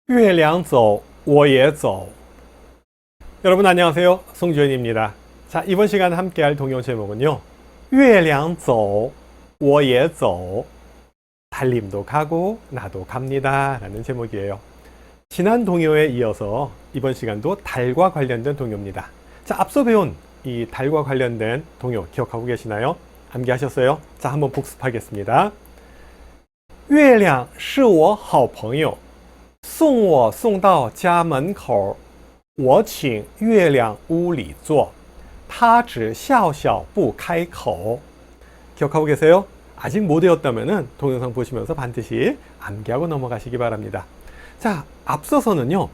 月亮走我也走. 여러분 안녕하세요. 송주현입니다. 자, 이번 시간에 함께할 동요 제목은요. 月亮走我也走. 달님도 가고 나도 갑니다 라는 제목이에요. 지난 동요에 이어서 이번 시간도 달과 관련된 동요입니다. 자, 앞서 배운 이 달과 관련된 동요 기억하고 계시나요? 암기하셨어요? 자, 한번 복습하겠습니다. 月亮是我好朋友送我送到家门口，我请月亮屋里坐，他只笑笑不开口. 기억하고 계세요? 아직 못 외웠다면 동영상 보시면서 반드시 암기하고 넘어가시기 바랍니다. 자, 앞서서는요.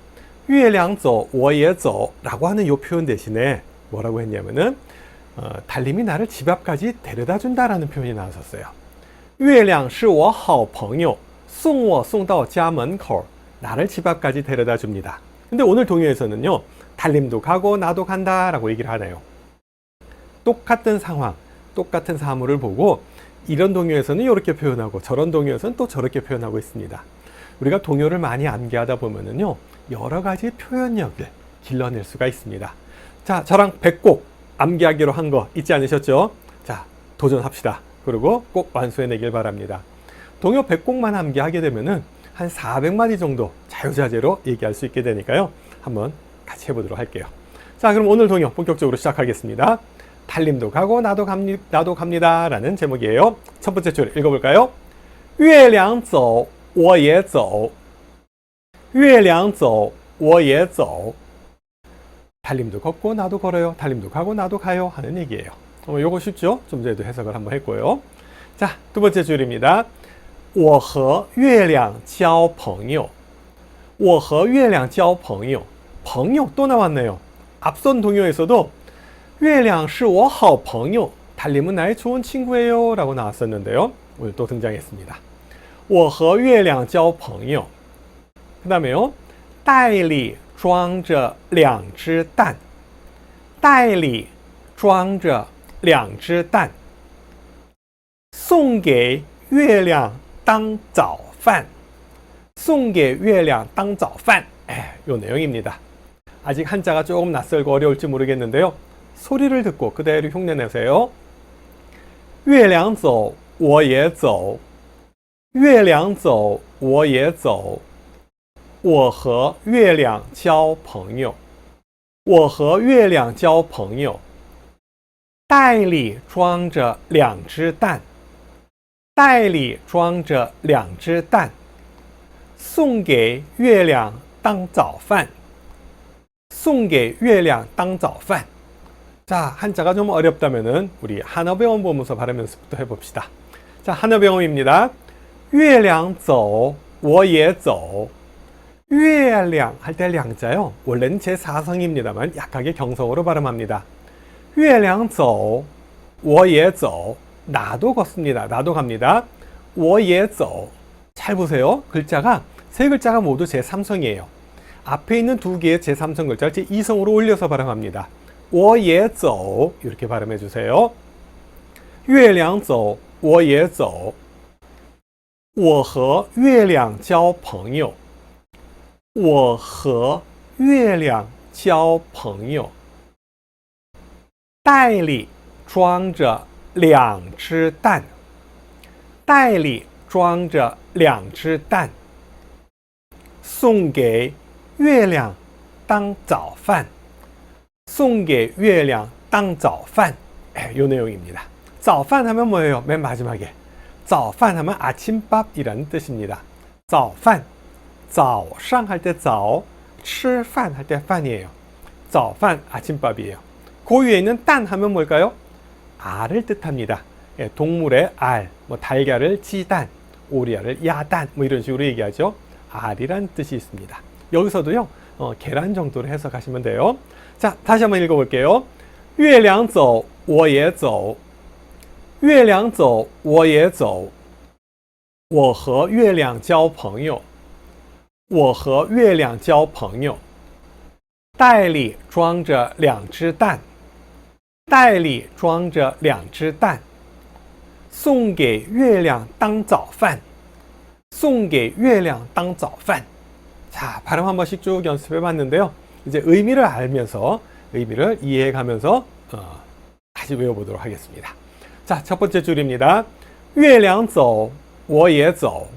月亮走我也走라고 하는 이 표현 대신에 뭐라고 했냐면은 달님이 나를 집 앞까지 데려다 준다라는 표현이 나왔었어요. 月亮是我好朋友送我送到家门口 나를 집 앞까지 데려다 줍니다. 근데 오늘 동요에서는요. 달님도 가고 나도 간다 라고 얘기를 하네요. 똑같은 상황, 똑같은 사물을 보고 이런 동요에서는 이렇게 표현하고 저런 동요에서는 또 저렇게 표현하고 있습니다. 우리가 동요를 많이 암기하다 보면은요. 여러 가지 표현력을 길러낼 수가 있습니다. 자, 저랑 100곡 암기하기로 한 거 잊지 않으셨죠? 자, 도전합시다. 그리고 꼭 완수해내길 바랍니다. 동요 100곡만 암기하게 되면은 한 400마디 정도 자유자재로 얘기할 수 있게 되니까요. 한번 같이 해보도록 할게요. 자, 그럼 오늘 동요 본격적으로 시작하겠습니다. 달님도 가고 나도 갑니다 라는 제목이에요. 첫 번째 줄 읽어볼까요? 月亮走我也走月亮走我也走 달님도 걷고 나도 걸어요. 달님도 가고 나도 가요 하는 얘기예요. 요거 쉽죠? 좀 전에도 해석을 한번 했고요. 자, 두 번째 줄입니다. 我和月亮交朋友我和月亮交朋友 朋友또 나왔네요. 앞선 동요에서도 月亮是我好朋友 달님은 나의 좋은 친구예요 라고 나왔었는데요. 오늘 또 등장했습니다. 我和月亮交朋友 그 다음에요. 袋里装着两只蛋袋里装着两只蛋送给月亮当早饭送给月亮当早饭요 내용입니다. 아직 한자가 조금 낯설고 어려울지 모르겠는데요. 소리를 듣고 그대로 흉내내세요. 月亮走我也走月亮走我也走我和月亮交朋友我和月亮交朋友袋里装着两只蛋袋里装着两只蛋送给月亮当早饭送给月亮当早饭 자, 한자가 좀 어렵다면은 우리 한어병원 보면서 발음 연습부터 해봅시다. 자, 한어병원입니다. 月亮走我也走月亮할 때 량자요. 원래는 제 4성입니다만 약하게 경성으로 발음합니다. 月亮走我也走 나도 걷습니다. 나도 갑니다. 我也走 잘 보세요. 글자가 세 글자가 모두 제 3성이에요. 앞에 있는 두 개의 제 3성 글자를 제 2성으로 올려서 발음합니다. 我也走 이렇게 발음해 주세요. 月亮走我也走我和月亮交朋友我和月亮交朋友袋里装着两只蛋袋里装着两只蛋送给月亮当早饭送给月亮当早饭요 내용입니다. 早饭 하면 뭐예요? 맨 마지막에 早饭 하면 아침밥이라는 뜻입니다. 早饭早上 할 때 早 吃饭 할 때饭이에요. 早饭 아침밥이에요. 그 위에 있는 딴 하면 뭘까요? 알을 뜻합니다. 동물의 알, 뭐 달걀을 지단, 오리알을 야단 뭐 이런 식으로 얘기하죠. 알이란 뜻이 있습니다. 여기서도요. 계란 정도로 해석하시면 돼요. 자, 다시 한번 읽어볼게요. 月亮走我也走月亮走我也走我和月亮交朋友我和月亮交朋友袋里装着两只蛋袋里装着两只蛋送给月亮当早饭送给月亮当早饭 자, 발음 한 번씩 쭉 연습해 봤는데요. 이제 의미를 알면서, 의미를 이해해 가면서, 다시 외워보도록 하겠습니다. 자, 첫 번째 줄입니다. 月亮走,我也走.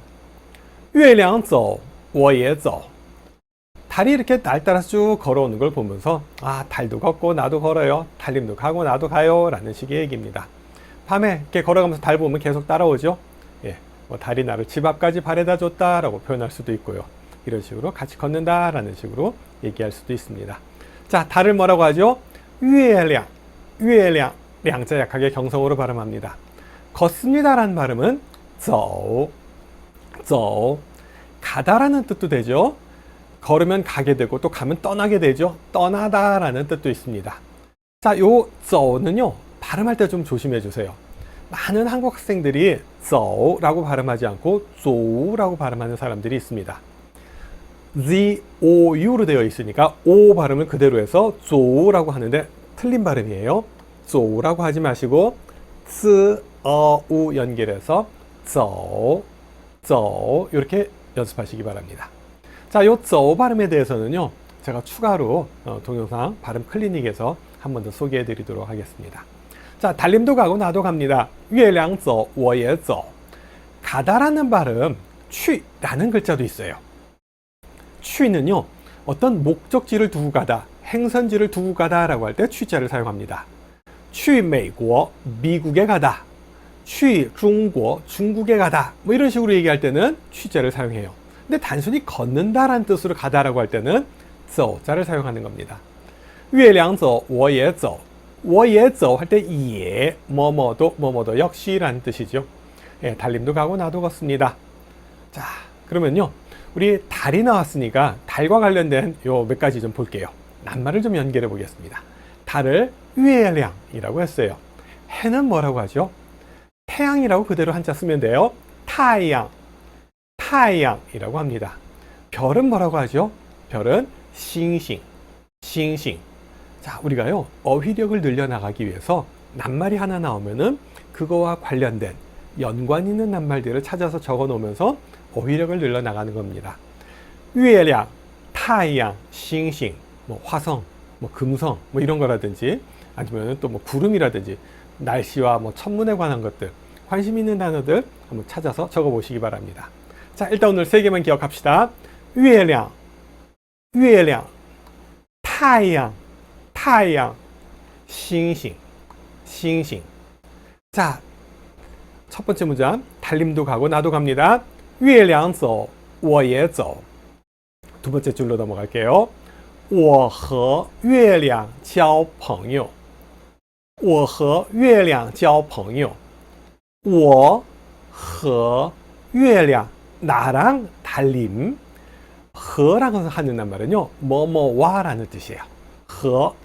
月亮走,我也走. 달이 이렇게 날 따라서 쭉 걸어오는 걸 보면서, 아, 달도 걷고 나도 걸어요. 달님도 가고 나도 가요. 라는 식의 얘기입니다. 밤에 이렇게 걸어가면서 달 보면 계속 따라오죠. 예, 뭐 달이 나를 집 앞까지 바래다 줬다라고 표현할 수도 있고요. 이런 식으로 같이 걷는다라는 식으로 얘기할 수도 있습니다. 자, 달을 뭐라고 하죠? 月亮, 月亮, 량자 약하게 경성으로 발음합니다. 걷습니다라는 발음은 走, 走, 가다라는 뜻도 되죠. 걸으면 가게 되고 또 가면 떠나게 되죠. 떠나다라는 뜻도 있습니다. 자, 요 走는요, 발음할 때 좀 조심해 주세요. 많은 한국 학생들이 走라고 발음하지 않고 走라고 발음하는 사람들이 있습니다. Z-O-U로 되어 있으니까 O 발음을 그대로 해서 走라고 하는데 틀린 발음이에요. 走라고 하지 마시고 Z-O-U 연결해서 走, 走 이렇게 연습하시기 바랍니다. 자, 요 走 발음에 대해서는요, 제가 추가로 동영상 발음 클리닉에서 한 번 더 소개해 드리도록 하겠습니다. 자, 달님도 가고 나도 갑니다. 月亮走,我也走. 가다라는 발음, 취라는 글자도 있어요. 취는요, 어떤 목적지를 두고 가다, 행선지를 두고 가다라고 할 때 취자를 사용합니다. 去美国, 미국에 가다. 去中国, 중국에 가다. 뭐 이런 식으로 얘기할 때는 취자를 사용해요. 근데 단순히 걷는다라는 뜻으로 가다라고 할 때는 走자를 사용하는 겁니다. 月亮走,我也走. 我也走할 때 예, 뭐뭐도 역시라는 뜻이죠. 예, 달님도 가고 나도 걷습니다. 자, 그러면요, 우리 달이 나왔으니까 달과 관련된 요 몇 가지 좀 볼게요. 낱말을 좀 연결해 보겠습니다. 달을 月亮이라고 했어요. 해는 뭐라고 하죠? 태양이라고 그대로 한자 쓰면 돼요. 太阳, 太阳이라고 합니다. 별은 뭐라고 하죠? 별은 星星, 星星. 자, 우리가요, 어휘력을 늘려나가기 위해서 낱말이 하나 나오면은 그거와 관련된 연관 있는 낱말들을 찾아서 적어 놓으면서 어휘력을 늘려나가는 겁니다. 月亮, 太阳, 星星, 뭐 화성, 뭐 금성, 뭐 이런 거라든지, 아니면 또 뭐 구름이라든지, 날씨와 뭐 천문에 관한 것들, 관심 있는 단어들 한번 찾아서 적어 보시기 바랍니다. 자, 일단 오늘 세 개만 기억합시다. 月亮, 月亮, 太阳, 太阳, 星星, 星星. 자, 첫 번째 문장, 달님도 가고 나도 갑니다. 月亮走,我也走. 두 번째 줄로 넘어갈게요. 我和月亮交朋友. 我和月亮交朋友. 我和月亮, 나랑 달님. 和라고 하는 말은요, 뭐뭐와라는 뜻이에요. 和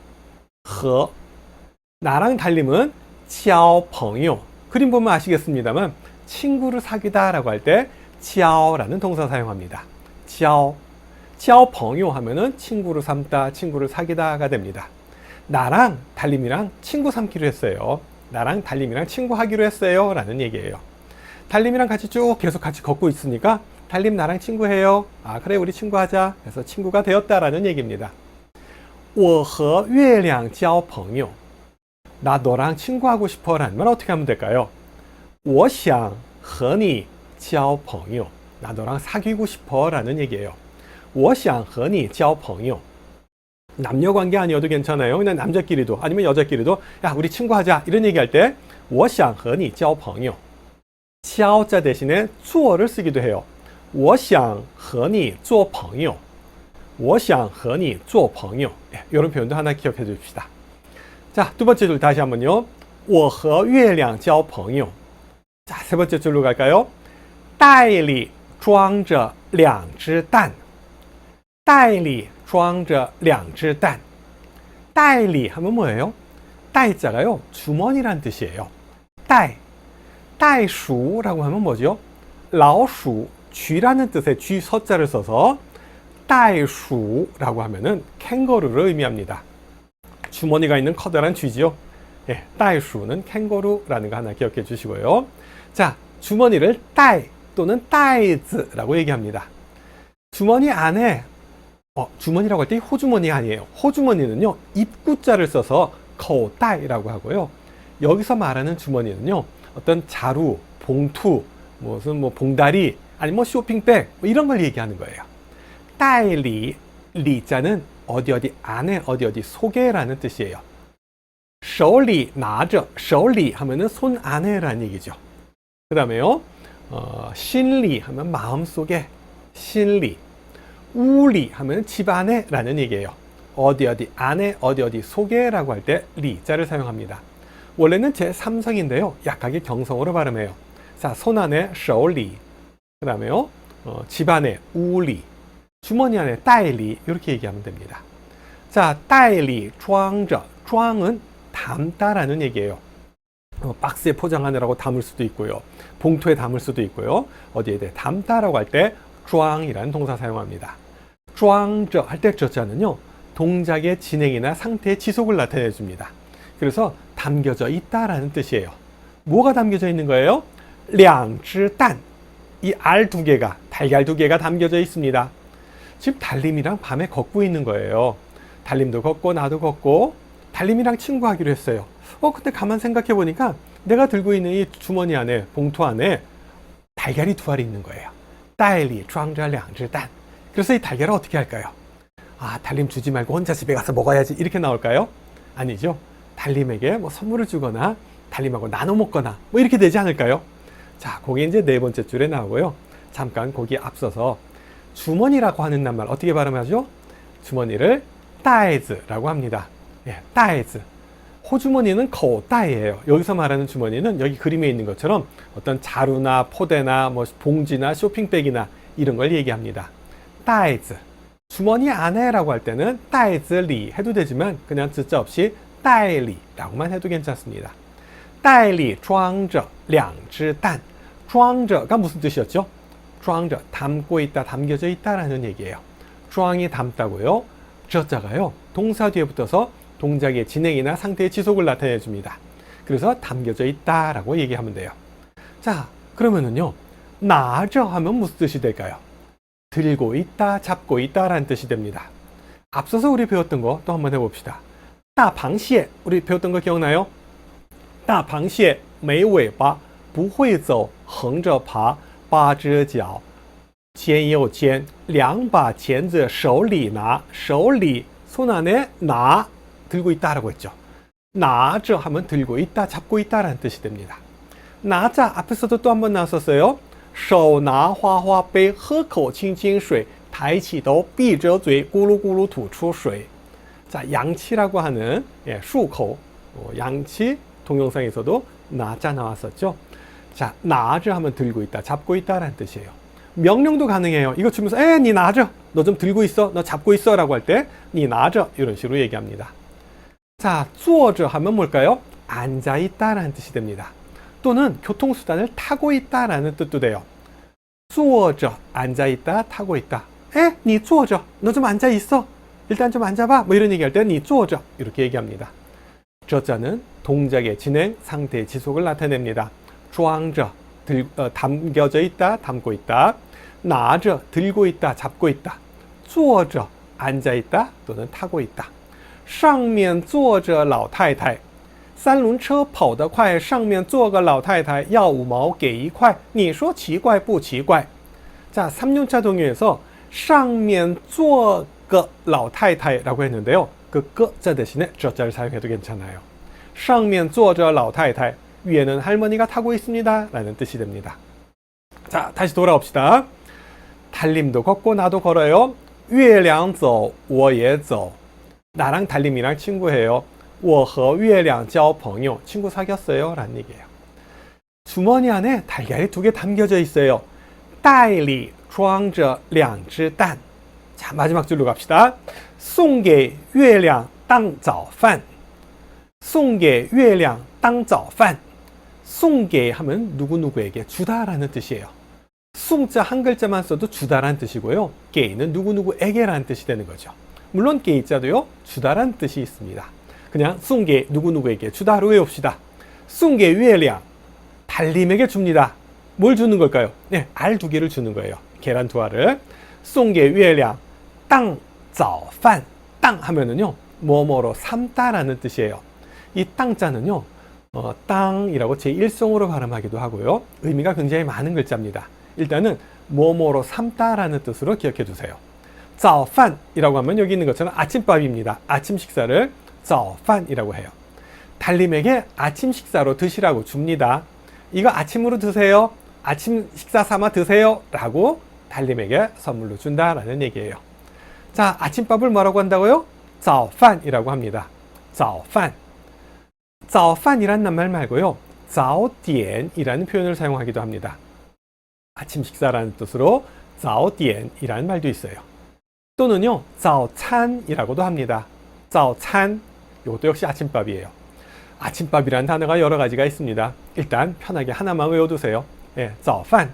나랑 달님은 交朋友. 그림 보면 아시겠습니다만 친구를 사귀다 라고 할 때 交라는 동사 사용합니다. 交朋友하면은 친구를 삼다, 친구를 사귀다가 됩니다. 나랑 달님이랑 친구 삼기로 했어요. 나랑 달님이랑 친구하기로 했어요 라는 얘기예요. 달님이랑 같이 쭉 계속 같이 걷고 있으니까 달님 나랑 친구해요. 아, 그래, 우리 친구하자. 그래서 친구가 되었다라는 얘기입니다. 我和月亮交朋友. 나 너랑 친구하고 싶어 라는 말 어떻게 하면 될까요? 我想和你交朋友. 나 너랑 사귀고 싶어 라는 얘기예요. 我想和你交朋友. 남녀 관계 아니어도 괜찮아요. 그냥 남자끼리도 아니면 여자끼리도, 야, 우리 친구하자 이런 얘기할 때 我想和你交朋友. 交자 대신에 做를 쓰기도 해요. 我想和你做朋友. 我想和你做朋友. 이런 표현도 하나 기억해 줍시다. 자, 두 번째 줄 다시 한번요. 我和月亮交朋友. 자, 세 번째 줄로 갈까요? 袋里装着两只蛋. 袋里装着两只蛋. 袋里 하면 뭐예요? 袋자가요, 주머니란 뜻이에요. 袋, 袋鼠라고 하면 뭐죠? 老鼠, 쥐라는 뜻의 쥐 서자를 써서 袋鼠라고 하면은 캥거루를 의미합니다. 주머니가 있는 커다란 쥐지요. 예, 袋鼠는 캥거루라는 거 하나 기억해 주시고요. 자, 주머니를 袋 또는 袋子라고 얘기합니다. 주머니 안에 주머니라고 할 때 호주머니 아니에요. 호주머니는요, 입구자를 써서 거다이라고 하고요. 여기서 말하는 주머니는요, 어떤 자루, 봉투, 무슨 뭐 봉다리, 아니면 뭐 쇼핑백, 뭐 이런 걸 얘기하는 거예요. 따이리, 리자는 어디 안에 어디 속에라는 뜻이에요. 手里拿着, 手里 하면은 손 안에라는 얘기죠. 그 다음에요, 신리 하면 마음속에, 신리. 우리 하면 집 안에라는 얘기예요. 어디 안에 어디 속에라고 할 때 리자를 사용합니다. 원래는 제3성인데요. 약하게 경성으로 발음해요. 자, 손 안에 手里. 그 다음에요, 집 안에 우리, 주머니 안에 袋里 이렇게 얘기하면 됩니다. 자, 袋里装着, 装은 담다라는 얘기예요. 박스에 포장하느라고 담을 수도 있고요. 봉투에 담을 수도 있고요. 어디에 대해 담다라고 할 때 装이라는 동사 사용합니다. 装着 할 때 저자는요, 동작의 진행이나 상태의 지속을 나타내 줍니다. 그래서 담겨져 있다라는 뜻이에요. 뭐가 담겨져 있는 거예요? 两只蛋, 이 알 2개가, 달걀 2개가 담겨져 있습니다. 지금 달림이랑 밤에 걷고 있는 거예요. 달림도 걷고 나도 걷고 달림이랑 친구하기로 했어요. 근데 가만 생각해 보니까 내가 들고 있는 이 주머니 안에, 봉투 안에 달걀이 2알이 있는 거예요. 袋里装着两只蛋. 그래서 이 달걀을 어떻게 할까요? 달림 주지 말고 혼자 집에 가서 먹어야지, 이렇게 나올까요? 아니죠. 달림에게 뭐 선물을 주거나 달림하고 나눠 먹거나 뭐 이렇게 되지 않을까요? 자, 그게 이제 4번째 줄에 나오고요. 잠깐 거기에 앞서서 주머니라고 하는 낱말 어떻게 발음하죠? 주머니를 袋子라고 합니다. 예, 袋子. 호주머니는 口袋예요. 여기서 말하는 주머니는 여기 그림에 있는 것처럼 어떤 자루나 포대나 뭐 봉지나 쇼핑백이나 이런 걸 얘기합니다. 袋子. 주머니 안에라고 할 때는 袋子里 해도 되지만 그냥 듣자 없이 袋里라고만 해도 괜찮습니다. 袋里装着两只蛋. 装着가 무슨 뜻이었죠? 装着, 담고 있다, 담겨져 있다라는 얘기예요. 装이 담다고요. 저자가요, 동사 뒤에 붙어서 동작의 진행이나 상태의 지속을 나타내 줍니다. 그래서 담겨져 있다라고 얘기하면 돼요. 자, 그러면은요, 拿着 하면 무슨 뜻이 될까요? 들고 있다, 잡고 있다라는 뜻이 됩니다. 앞서서 우리 배웠던 거 또 한번 해봅시다. 大螃蟹, 우리 배웠던 거 기억나요? 大螃蟹没尾巴不会走横着爬8只脚肩又尖2把钳子手里拿手里손 안에 나 들고 있다라고 했죠. 拿着 하면 들고 있다, 잡고 있다라는 뜻이 됩니다. 拿着 앞에서도 또 한번 나왔었어요. 手拿花花杯喝口清清水抬起头闭着嘴咕噜咕噜吐出水. 자, 양치라고 하는漱口, 양치 동영상에서도 나자 나왔었죠. 자, 拿着 하면 들고 있다, 잡고 있다라는 뜻이에요. 명령도 가능해요. 이거 주면서 니拿着, 너 좀 들고 있어, 너 잡고 있어 라고 할 때 니拿着 이런 식으로 얘기합니다. 자, 坐着 하면 뭘까요? 앉아 있다라는 뜻이 됩니다. 또는 교통수단을 타고 있다라는 뜻도 돼요. 坐着 앉아 있다, 타고 있다. 니 坐着, 너 좀 앉아 있어, 일단 좀 앉아봐, 뭐 이런 얘기할 때 니 坐着 이렇게 얘기합니다. 저자는 동작의 진행, 상태의 지속을 나타냅니다. 装着 담겨져 있다, 담고 있다. 拿着 들고 있다, 잡고 있다. 坐着 앉아 있다 또는 타고 있다. 上面坐着老太太三轮车跑得快上面坐个老太太要5毛给1块你说奇怪不奇怪? 자, 3륜차 동요에서 上面坐个老太太라고 했는데요. 그 끄자 대신에 저자를 사용해도 괜찮아요. 上面坐着老太太 위에는 할머니가 타고 있습니다 라는 뜻이 됩니다. 자, 다시 돌아옵시다. 달림도 걷고 나도 걸어요. 月亮走我也走. 나랑 달림이랑 친구해요. 我和月亮交朋友. 친구 사귀었어요 라는 얘기예요. 주머니 안에 달걀이 2개 담겨져 있어요. 袋里装着2只蛋. 자, 마지막 줄로 갑시다. 送给月亮当早饭. 送给月亮当早饭. 送给 하면 누구누구에게 주다라는 뜻이에요. 숭자 한 글자만 써도 주다라는 뜻이고요. 게이는 누구누구에게라는 뜻이 되는 거죠. 물론 게이자도요, 주다라는 뜻이 있습니다. 그냥 숭게 누구누구에게 주다로 외웁시다. 숭게月량, 달림에게 줍니다. 뭘 주는 걸까요? 네, 알 2개를 주는 거예요. 계란 2알을. 送给月亮当早饭. 땅 하면은요, 뭐뭐로 삼다라는 뜻이에요. 이 땅자는요, 땅이라고 제1성으로 발음하기도 하고요. 의미가 굉장히 많은 글자입니다. 일단은 뭐뭐로 삼다라는 뜻으로 기억해 두세요. 早饭이라고 하면 여기 있는 것처럼 아침밥입니다. 아침 식사를 早饭이라고 해요. 달님에게 아침 식사로 드시라고 줍니다. 이거 아침으로 드세요. 아침 식사 삼아 드세요. 라고 달님에게 선물로 준다라는 얘기예요. 자, 아침밥을 뭐라고 한다고요? 早饭이라고 합니다. 早饭. 早饭이란 말 말고요. 早点이라는 표현을 사용하기도 합니다. 아침 식사라는 뜻으로 早点이라는 말도 있어요. 또는요, 早餐이라고도 합니다. 早餐. 이것도 역시 아침밥이에요. 아침밥이라는 단어가 여러 가지가 있습니다. 일단 편하게 하나만 외워두세요. 예, 早饭.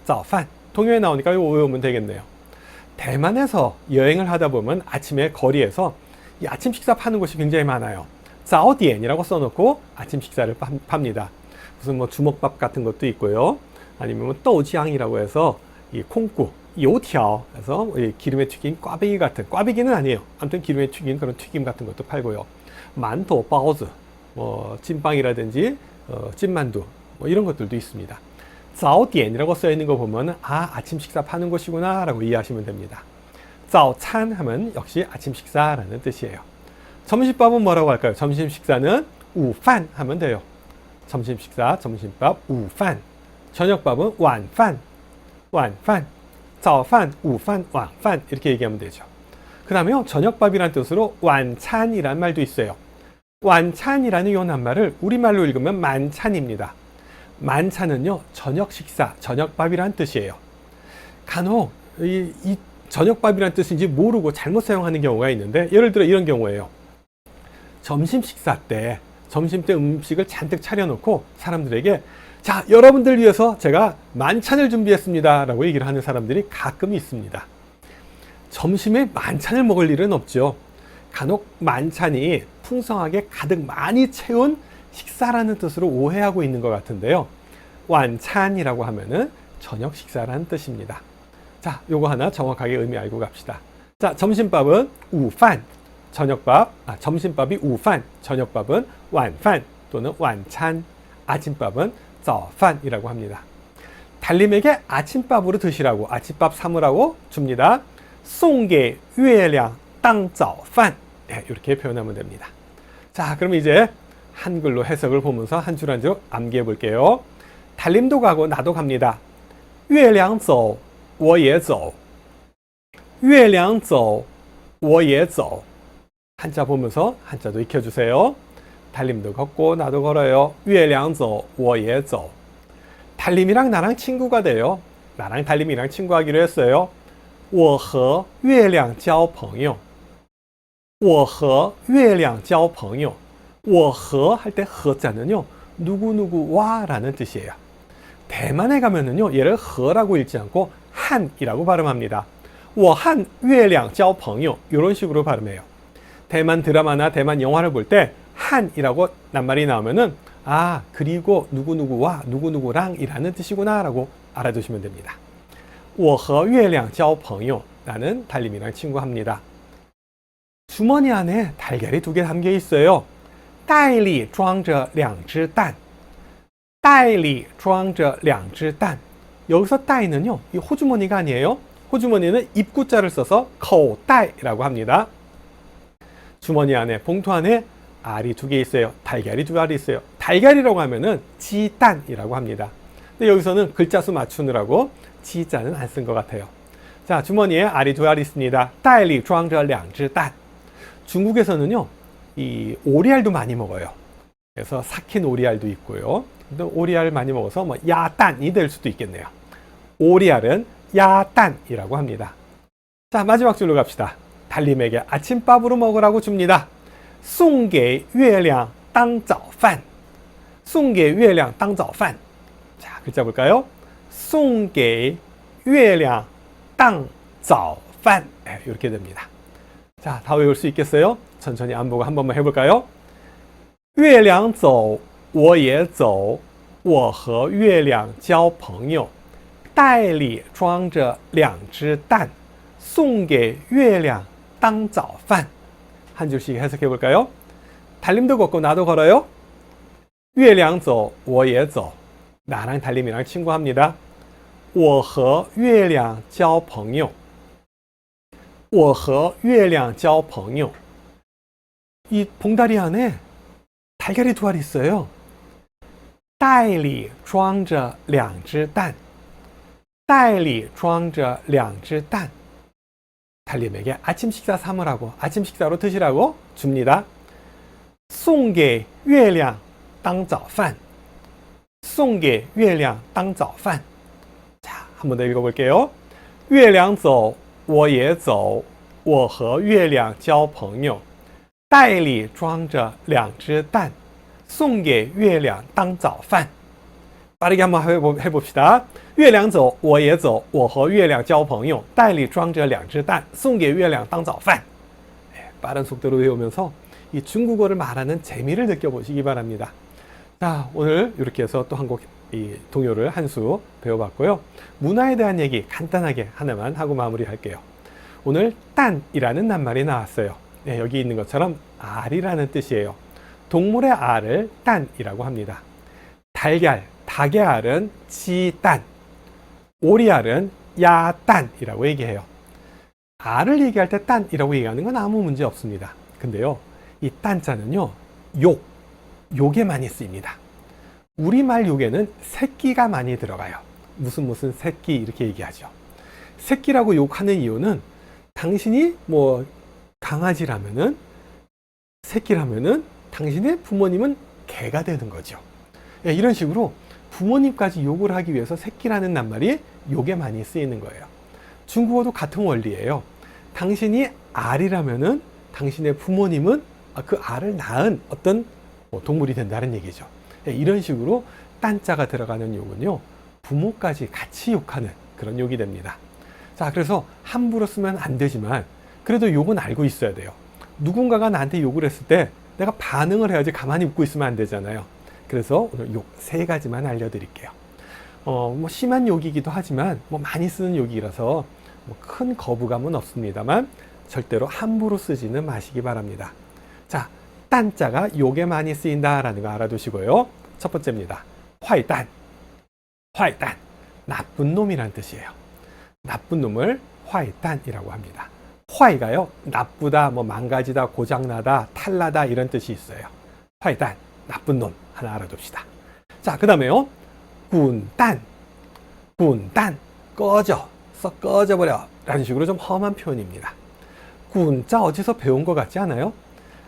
早饭. 동요에 나오니까 이거 외우면 되겠네요. 대만에서 여행을 하다 보면 아침에 거리에서 이 아침 식사 파는 곳이 굉장히 많아요. 早点이라고 써놓고 아침 식사를 팝니다. 무슨 뭐 주먹밥 같은 것도 있고요. 아니면豆浆이라고 해서 이 콩국, 요티ao, 그래서 기름에 튀긴 꽈배기 같은, 꽈배기는 아니에요. 아무튼 기름에 튀긴 그런 튀김 같은 것도 팔고요. 만토, 바오즈, 뭐 찐빵이라든지 찐만두, 뭐 이런 것들도 있습니다. 早点이라고 써 있는 거 보면 아침 식사 파는 곳이구나 라고 이해하시면 됩니다. 早餐하면 역시 아침 식사라는 뜻이에요. 점심밥은 뭐라고 할까요? 점심 식사는 午饭 하면 돼요. 점심 식사, 점심밥, 午饭. 저녁밥은 晚饭, 晚饭. 早饭, 午饭, 晚饭 이렇게 얘기하면 되죠. 그 다음에요, 저녁밥이란 뜻으로 완찬이란 말도 있어요. 완찬이라는 이 낱말을 우리말로 읽으면 만찬입니다. 만찬은요, 저녁 식사, 저녁밥이란 뜻이에요. 간혹 이 저녁밥이란 뜻인지 모르고 잘못 사용하는 경우가 있는데, 예를 들어 이런 경우예요. 점심 식사 때, 점심 때 음식을 잔뜩 차려놓고 사람들에게 자, 여러분들 위해서 제가 만찬을 준비했습니다 라고 얘기를 하는 사람들이 가끔 있습니다. 점심에 만찬을 먹을 일은 없죠. 간혹 만찬이 풍성하게 가득 많이 채운 식사라는 뜻으로 오해하고 있는 것 같은데요. 완찬이라고 하면은 저녁 식사라는 뜻입니다. 자, 요거 하나 정확하게 의미 알고 갑시다. 자, 점심밥은 午饭, 저녁밥, 점심밥이 午饭, 저녁밥은 晚饭 또는 晚餐, 아침밥은 早饭이라고 합니다. 달님에게 아침밥으로 드시라고, 아침밥 삼으라고 줍니다. 送给月亮当早饭. 네, 이렇게 표현하면 됩니다. 자, 그럼 이제 한글로 해석을 보면서 한 줄 한 줄 암기해 볼게요. 달님도 가고 나도 갑니다. 月亮走我也走月亮走我也走. 한자 보면서 한자도 익혀주세요. 달님도 걷고 나도 걸어요. 月亮走我也走. 달님이랑 나랑 친구가 돼요. 나랑 달님이랑 친구하기로 했어요. 我和月亮交朋友我和月亮交朋友. 我和할 때 허자는요, 누구누구와 라는 뜻이에요. 대만에 가면은요, 얘를 허라고 읽지 않고 한이라고 발음합니다. 我和月亮交朋友 이런 식으로 발음해요. 대만 드라마나 대만 영화를 볼 때 한이라고 낱말이 나오면은 그리고 누구누구와 누구누구랑 이라는 뜻이구나 라고 알아두시면 됩니다. 我和月亮交朋友. 나는 달님이랑 친구합니다. 주머니 안에 달걀이 2개 담겨 있어요. 袋里装着2只蛋袋里装着2只蛋. 여기서 따이는요, 이 호주머니가 아니에요. 호주머니는 입구자를 써서 口袋라고 합니다. 주머니 안에, 봉투 안에 알이 2개 있어요. 달걀이 2알이 있어요. 달걀이라고 하면은 지단이라고 합니다. 근데 여기서는 글자 수 맞추느라고 지자는 안 쓴 것 같아요. 자, 주머니에 알이 2알 있습니다. 袋里装着2只蛋. 중국에서는요, 이 오리알도 많이 먹어요. 그래서 삭힌 오리알도 있고요. 또 오리알 많이 먹어서 뭐 야단이 될 수도 있겠네요. 오리알은 야단이라고 합니다. 자, 마지막 줄로 갑시다. 달님에게 아침밥으로 먹으라고 줍니다. 送给月亮当早饭送给月亮当早饭. 자, 글자 볼까요? 送给月亮当早饭. 네, 이렇게 됩니다. 자, 다 외울 수 있겠어요? 천천히 안 보고 한 번만 해볼까요? 月亮走我也走我和月亮交朋友袋里装着2只蛋送给月亮当早饭. 한 줄씩 해석해 볼까요? 달님도 걷고 나도 걸어요. 月亮走我也走. 나랑 달님이랑 친구합니다. 我和月亮交朋友. 我和月亮交朋友. 이 봉다리 안에 달걀이 두 알이 있어요. 袋里装着两只蛋. 袋里装着两只蛋. 달님에게 아침 식사 삼으라고, 아침 식사로 드시라고 줍니다. 送给月亮当早饭. 送给月亮当早饭. 자, 한 번 더 읽어볼게요. 月亮走我也走，我和月亮交朋友，袋里装着两只蛋，送给月亮当早饭。 빠르게 한번 해봅시다. 月亮走我也走，我和月亮交朋友，袋里装着两只蛋，送给月亮当早饭。 빠른 속도로 외우면서 이 중국어를 말하는 재미를 느껴보시기 바랍니다. 자, 오늘 이렇게 해서 또 한 곡 이 동요를 한 수 배워봤고요. 문화에 대한 얘기 간단하게 하나만 하고 마무리할게요. 오늘 딴이라는 낱말이 나왔어요. 네, 여기 있는 것처럼 알이라는 뜻이에요. 동물의 알을 딴이라고 합니다. 달걀, 닭의 알은 지딴, 오리알은 야딴이라고 얘기해요. 알을 얘기할 때 딴이라고 얘기하는 건 아무 문제 없습니다. 근데요, 이 딴자는요, 욕에 많이 쓰입니다. 우리말 욕에는 새끼가 많이 들어가요. 무슨 새끼 이렇게 얘기하죠. 새끼라고 욕하는 이유는 당신이 뭐 강아지라면은, 새끼라면은 당신의 부모님은 개가 되는 거죠. 예, 이런 식으로 부모님까지 욕을 하기 위해서 새끼라는 낱말이 욕에 많이 쓰이는 거예요. 중국어도 같은 원리예요. 당신이 알이라면은 당신의 부모님은 그 알을 낳은 어떤 동물이 된다는 얘기죠. 예, 이런 식으로 딴자가 들어가는 욕은요, 부모까지 같이 욕하는 그런 욕이 됩니다. 자, 그래서 함부로 쓰면 안 되지만 그래도 욕은 알고 있어야 돼요. 누군가가 나한테 욕을 했을 때 내가 반응을 해야지 가만히 웃고 있으면 안 되잖아요. 그래서 오늘 욕 3가지만 알려드릴게요. 뭐 심한 욕이기도 하지만 뭐 많이 쓰는 욕이라서 뭐 큰 거부감은 없습니다만 절대로 함부로 쓰지는 마시기 바랍니다. 자, 딴자가 욕에 많이 쓰인다라는 거 알아두시고요. 첫 번째입니다. 화이딴. 화이딴. 나쁜 놈이란 뜻이에요. 나쁜 놈을 화이딴이라고 합니다. 화이가요, 나쁘다, 뭐 망가지다, 고장나다, 탈나다 이런 뜻이 있어요. 화이딴, 나쁜 놈 하나 알아둡시다. 자, 그 다음에요. 군딴. 군딴. 꺼져. 썩 꺼져버려. 라는 식으로 좀 험한 표현입니다. 군자 어디서 배운 것 같지 않아요?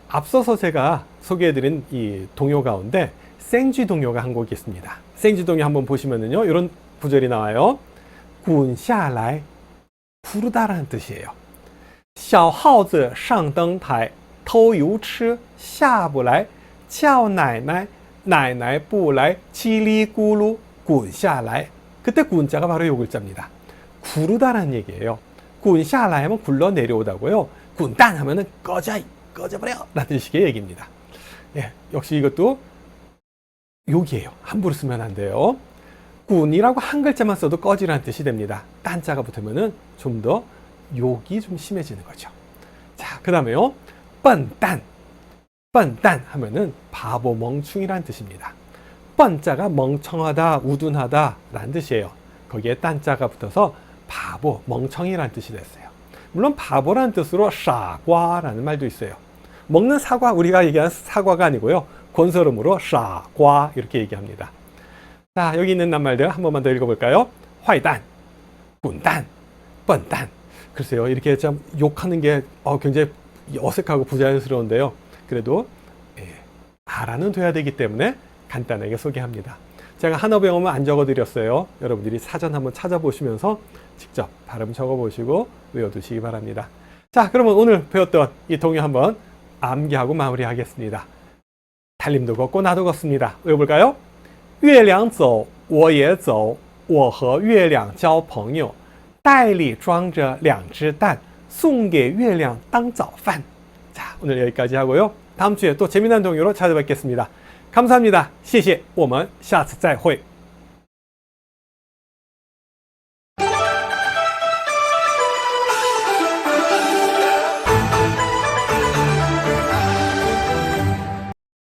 앞서서 제가 소개해드린 이 동요 가운데 생쥐 동요가 한 곡이 있습니다. 생쥐 동요 한번 보시면은요, 이런 구절이 나와요. 군샤라이. 부르다라는 뜻이에요. 小耗子上灯台偷油吃下不来叫奶奶奶奶不来叽里咕噜滚下来 그때 군자가 바로 요 글자입니다. 구르다라는 얘기예요. 군샤라이 하면 굴러 내려오다고요. 군딴 하면은 꺼져버려 라는 식의 얘기입니다. 예, 역시 이것도 욕이에요. 함부로 쓰면 안 돼요. 군이라고 한 글자만 써도 꺼지라는 뜻이 됩니다. 딴자가 붙으면은 좀 더 욕이 좀 심해지는 거죠. 자, 그 다음에요. 뻔딴. 뻔딴 하면은 바보, 멍충이란 뜻입니다. 뻔자가 멍청하다, 우둔하다 라는 뜻이에요. 거기에 딴자가 붙어서 바보, 멍청이란 뜻이 됐어요. 물론 바보라는 뜻으로 사과라는 말도 있어요. 먹는 사과, 우리가 얘기하는 사과가 아니고요. 권설음으로 사과 이렇게 얘기합니다. 자, 여기 있는 낱말들 한 번만 더 읽어볼까요? 화이딴, 군딴, 뻔딴. 글쎄요, 이렇게 좀 욕하는 게 굉장히 어색하고 부자연스러운데요. 그래도 알아는 돼야 되기 때문에 간단하게 소개합니다. 제가 한어 배우면 안 적어드렸어요. 여러분들이 사전 한번 찾아보시면서 직접 발음 적어보시고 외워두시기 바랍니다. 자, 그러면 오늘 배웠던 이 동요 한번 암기하고 마무리하겠습니다. 달님도 걷고 나도 걷습니다. 외워볼까요? 月亮走我也走我和月亮交朋友袋里装着两只蛋送给月亮当早饭 자, 오늘 여기까지 하고요. 다음 주에 또 재미난 동요로 찾아뵙겠습니다. 감사합니다. 谢谢我们下次再会